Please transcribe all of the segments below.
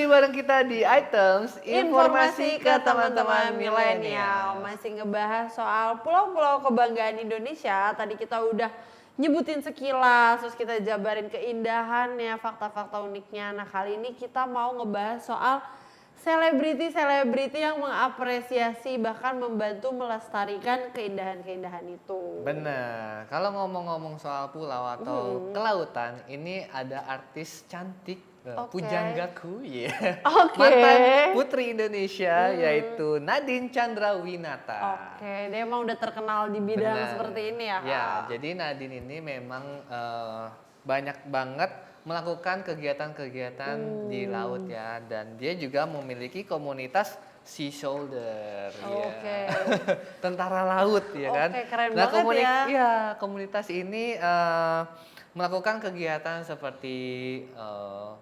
bareng kita di Items Informasi ke teman-teman milenial. Masih ngebahas soal pulau-pulau kebanggaan Indonesia. Tadi kita udah nyebutin sekilas, terus kita jabarin keindahannya, fakta-fakta uniknya. Nah kali ini kita mau ngebahas soal selebriti-selebriti yang mengapresiasi bahkan membantu melestarikan keindahan-keindahan itu. Bener, kalau ngomong-ngomong soal pulau atau kelautan, ini ada artis cantik, pujanggaku, ya, mantan putri Indonesia, yaitu Nadine Chandrawinata. Dia emang udah terkenal di bidang seperti ini ya, Kak? Ya, jadi Nadine ini memang banyak banget melakukan kegiatan-kegiatan di laut ya, dan dia juga memiliki komunitas Sea Shoulder, tentara laut ya kan. Keren banget ya. Ya, komunitas ini melakukan kegiatan seperti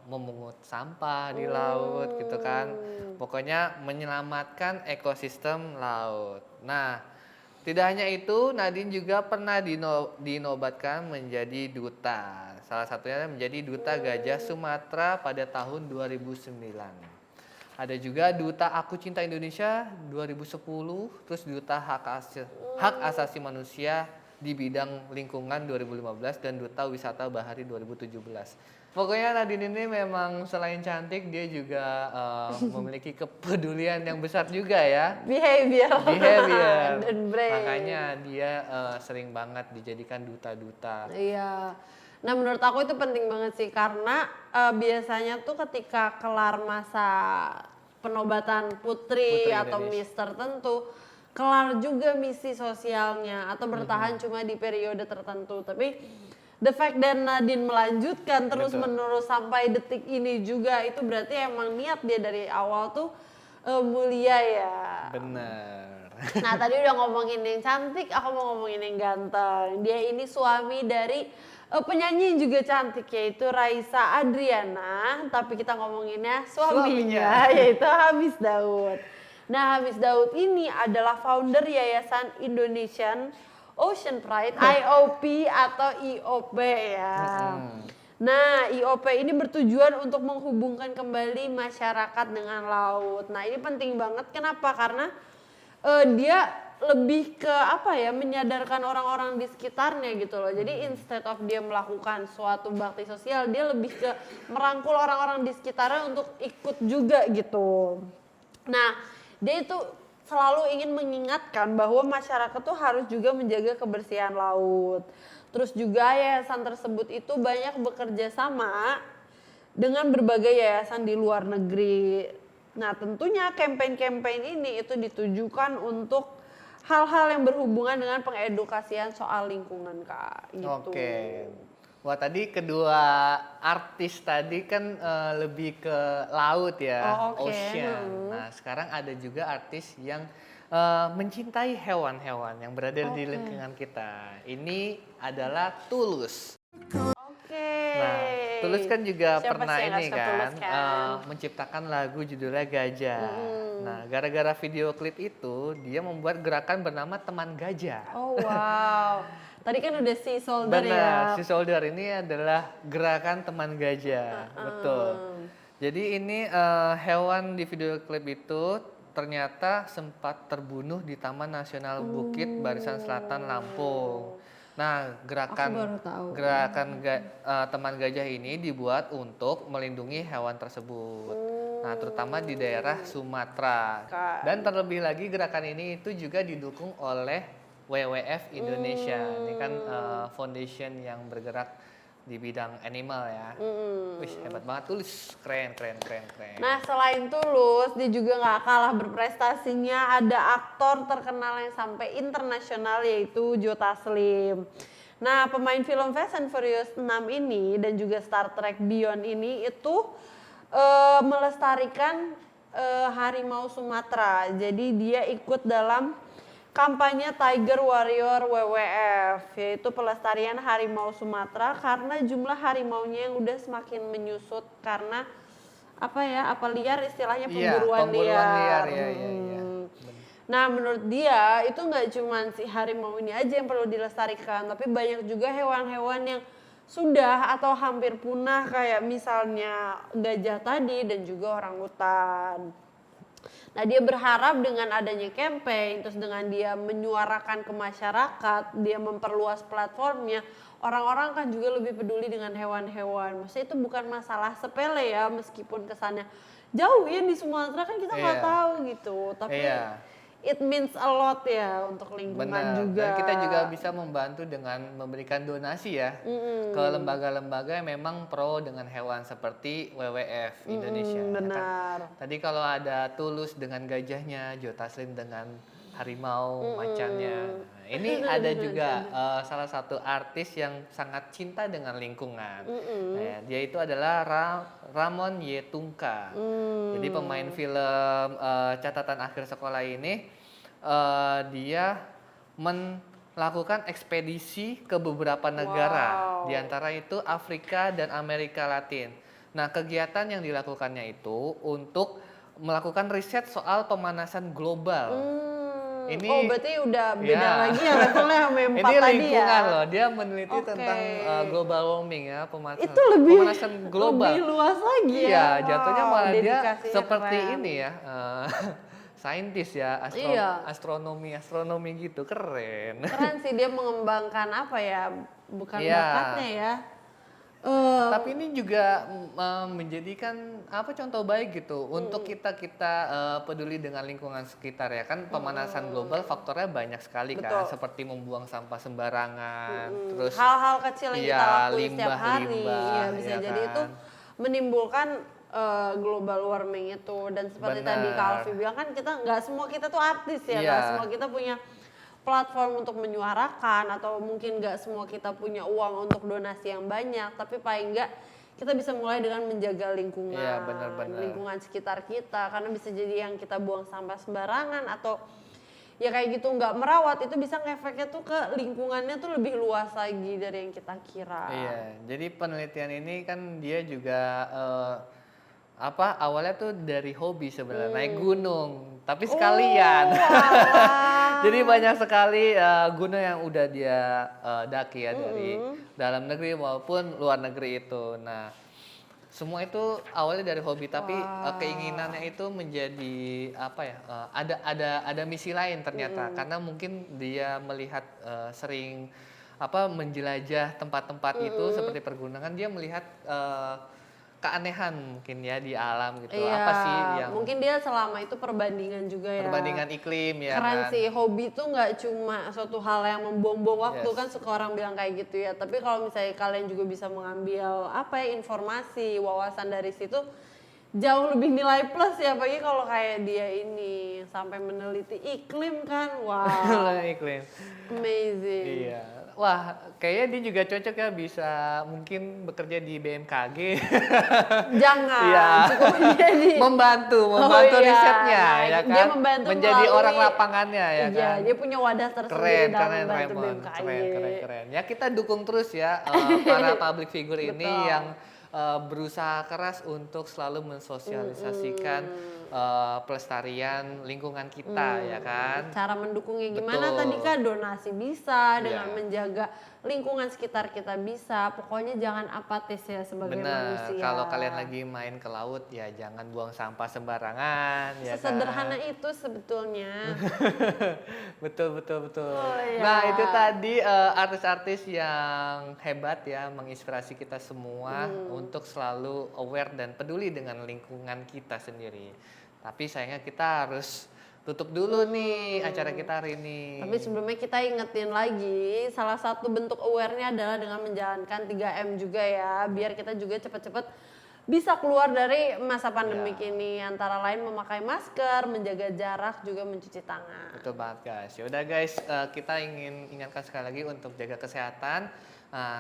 memungut sampah di laut gitu kan. Pokoknya menyelamatkan ekosistem laut. Nah, tidak hanya itu, Nadine juga pernah dinobatkan menjadi duta. Salah satunya menjadi duta Gajah Sumatera pada tahun 2009. Ada juga duta Aku Cinta Indonesia 2010, terus duta Hak Asasi Manusia di bidang lingkungan 2015 dan duta Wisata Bahari 2017. Pokoknya Nadine ini memang selain cantik, dia juga memiliki kepedulian yang besar juga ya. Behavior. Dan makanya dia sering banget dijadikan duta-duta. Iya. Nah menurut aku itu penting banget sih karena biasanya tuh ketika kelar masa penobatan putri atau miss tertentu, kelar juga misi sosialnya atau bertahan cuma di periode tertentu. Tapi the fact that Nadine melanjutkan terus menerus sampai detik ini juga, itu berarti emang niat dia dari awal tuh mulia ya. Bener. Nah tadi udah ngomongin yang cantik, aku mau ngomongin yang ganteng. Dia ini suami dari penyanyi juga cantik, yaitu Raisa Adriana. Tapi kita ngomonginnya suaminya yaitu Hamis Daud. Nah Hamis Daud ini adalah founder Yayasan Indonesian Ocean Pride, IOP atau IOP ya. Nah, IOP ini bertujuan untuk menghubungkan kembali masyarakat dengan laut. Nah, ini penting banget. Kenapa? Karena dia lebih ke menyadarkan orang-orang di sekitarnya gitu loh. Jadi instead of dia melakukan suatu bakti sosial, dia lebih ke merangkul orang-orang di sekitarnya untuk ikut juga gitu. Nah, dia itu selalu ingin mengingatkan bahwa masyarakat tuh harus juga menjaga kebersihan laut. Terus juga yayasan tersebut itu banyak bekerja sama dengan berbagai yayasan di luar negeri. Nah tentunya campaign-campaign ini itu ditujukan untuk hal-hal yang berhubungan dengan pengedukasian soal lingkungan, Kak. Gitu. Wah tadi kedua artis tadi kan lebih ke laut ya, ocean. Nah sekarang ada juga artis yang mencintai hewan-hewan yang berada di lingkungan kita. Ini adalah Tulus. Nah, Tulus kan juga pernah ini kan, menciptakan lagu judulnya Gajah. Nah, gara-gara video klip itu dia membuat gerakan bernama Teman Gajah. Oh wow. Tadi kan udah Sea Shoulder ya. Sea Shoulder ini adalah gerakan Teman Gajah. Betul. Jadi ini hewan di video klip itu ternyata sempat terbunuh di Taman Nasional Bukit Barisan Selatan Lampung. Nah, gerakan Teman Gajah ini dibuat untuk melindungi hewan tersebut. Nah, terutama di daerah Sumatera. Dan terlebih lagi gerakan ini itu juga didukung oleh WWF Indonesia. Ini kan foundation yang bergerak di bidang animal ya. Wih, hebat banget Tulus. Keren. Nah, selain Tulus, dia juga nggak kalah berprestasinya. Ada aktor terkenal yang sampai internasional yaitu Joe Taslim. Nah, pemain film Fast and Furious 6 ini dan juga Star Trek Beyond ini itu melestarikan harimau Sumatera. Jadi dia ikut dalam kampanye Tiger Warrior WWF, yaitu pelestarian harimau Sumatera karena jumlah harimaunya yang udah semakin menyusut karena liar istilahnya, pemburuan liar. Nah menurut dia itu nggak cuma si harimau ini aja yang perlu dilestarikan, tapi banyak juga hewan-hewan yang sudah atau hampir punah kayak misalnya gajah tadi dan juga orangutan. Nah, dia berharap dengan adanya campaign, terus dengan dia menyuarakan ke masyarakat, dia memperluas platformnya, orang-orang kan juga lebih peduli dengan hewan-hewan. Maksudnya itu bukan masalah sepele ya, meskipun kesannya jauh ya di Sumatera kan kita nggak Iya. tahu gitu. Tapi Iya. it means a lot ya untuk lingkungan Benar, juga. dan kita juga bisa membantu dengan memberikan donasi ya ke lembaga-lembaga yang memang pro dengan hewan seperti WWF Indonesia. Ya kan? Benar. Tadi kalau ada Tulus dengan gajahnya, Joe Taslim dengan harimau macannya. Nah, ini ada juga salah satu artis yang sangat cinta dengan lingkungan. Nah, dia itu adalah Ramon Yetunka. Jadi pemain film Catatan Akhir Sekolah ini dia melakukan ekspedisi ke beberapa negara, Wow. di antara itu Afrika dan Amerika Latin. Nah, kegiatan yang dilakukannya itu untuk melakukan riset soal pemanasan global. Ini Oh, berarti udah beda ya. lagi ya levelnya sama yang 4 Ini tadi ya. lingkungan loh, dia meneliti Oke. tentang global warming ya, Itu lebih pemanasan global. lebih luas lagi ya. Iya, jatuhnya Wow, malah dia dedikasinya seperti keren. ini ya, saintis ya, Iya. astronomi gitu, keren. Keren sih dia mengembangkan apa ya? Bukan Iya. bakatnya ya. Tapi ini juga menjadikan apa contoh baik gitu untuk kita peduli dengan lingkungan sekitar ya kan pemanasan global faktornya banyak sekali kan Betul. seperti membuang sampah sembarangan, terus hal-hal kecil yang kita iya, lakuin setiap hari limbah, ya bisa ya jadi itu kan? menimbulkan global warming itu dan seperti tadi Kak Benar. Alfi bilang kan kita nggak semua kita tuh artis ya, Iya. nggak semua kita punya platform untuk menyuarakan atau mungkin nggak semua kita punya uang untuk donasi yang banyak, tapi paling nggak kita bisa mulai dengan menjaga lingkungan, Iya, benar-benar. lingkungan sekitar kita karena bisa jadi yang kita buang sampah sembarangan atau ya kayak gitu nggak merawat itu bisa ngefeknya tuh ke lingkungannya tuh lebih luas lagi dari yang kita kira. Iya, jadi penelitian ini kan dia juga awalnya tuh dari hobi sebenarnya naik gunung, tapi sekalian. Walah. Jadi banyak sekali gunung yang udah dia daki ya dari dalam negeri maupun luar negeri itu. Nah, semua itu awalnya dari hobi, tapi keinginannya itu menjadi apa ya? Ada misi lain ternyata, karena mungkin dia melihat sering menjelajah tempat-tempat itu seperti pergunungan, dia melihat keanehan mungkin ya di alam gitu. Iya, Apa sih yang mungkin dia selama itu perbandingan juga ya. perbandingan iklim ya Keren kan? sih, hobi tuh nggak cuma suatu hal yang membuang-buang waktu Yes. kan suka orang bilang kayak gitu ya. Tapi kalau misalnya kalian juga bisa mengambil informasi, wawasan dari situ jauh lebih nilai plus ya. Apalagi kalau kayak dia ini sampai meneliti iklim kan, wow, Iklim. amazing. Iya. Wah, kayaknya dia juga cocok ya bisa mungkin bekerja di BMKG. Jangan, Iya. cukup jadi membantu Oh iya, risetnya nah, ya kan. dia membantu menjadi melalui- orang lapangannya ya Iya, kan. dia punya wadah tersendiri Keren, dalam keren membantu Raymond. BMKG. Keren. Ya kita dukung terus ya para public figure ini Betul. yang berusaha keras untuk selalu mensosialisasikan pelestarian lingkungan kita ya kan. Cara mendukungnya gimana Betul. tadi kan donasi bisa dengan Iya. menjaga lingkungan sekitar kita bisa. Pokoknya jangan apatis ya sebagai Benar, manusia. kalau kalian lagi main ke laut ya jangan buang sampah sembarangan ya Sesederhana kan. itu sebetulnya. Betul. Oh, iya. Nah, itu tadi artis-artis yang hebat ya menginspirasi kita semua untuk selalu aware dan peduli dengan lingkungan kita sendiri. Tapi sayangnya kita harus tutup dulu nih acara kita hari ini. Tapi sebelumnya kita ingetin lagi, salah satu bentuk aware-nya adalah dengan menjalankan 3M juga ya, biar kita juga cepet-cepet bisa keluar dari masa pandemik Ya. ini. Antara lain memakai masker, menjaga jarak, juga mencuci tangan. Betul banget guys. Ya udah guys, kita ingin ingatkan sekali lagi untuk jaga kesehatan.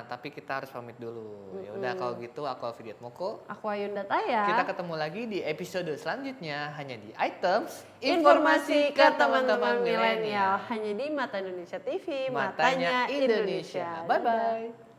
Tapi kita harus pamit dulu. Ya udah kalau gitu aku Alfidiat Moko. Aku Ayunda Taya. Kita ketemu lagi di episode selanjutnya hanya di Items Informasi ke teman-teman milenial hanya di Mata Indonesia TV, Matanya Indonesia. Bye bye.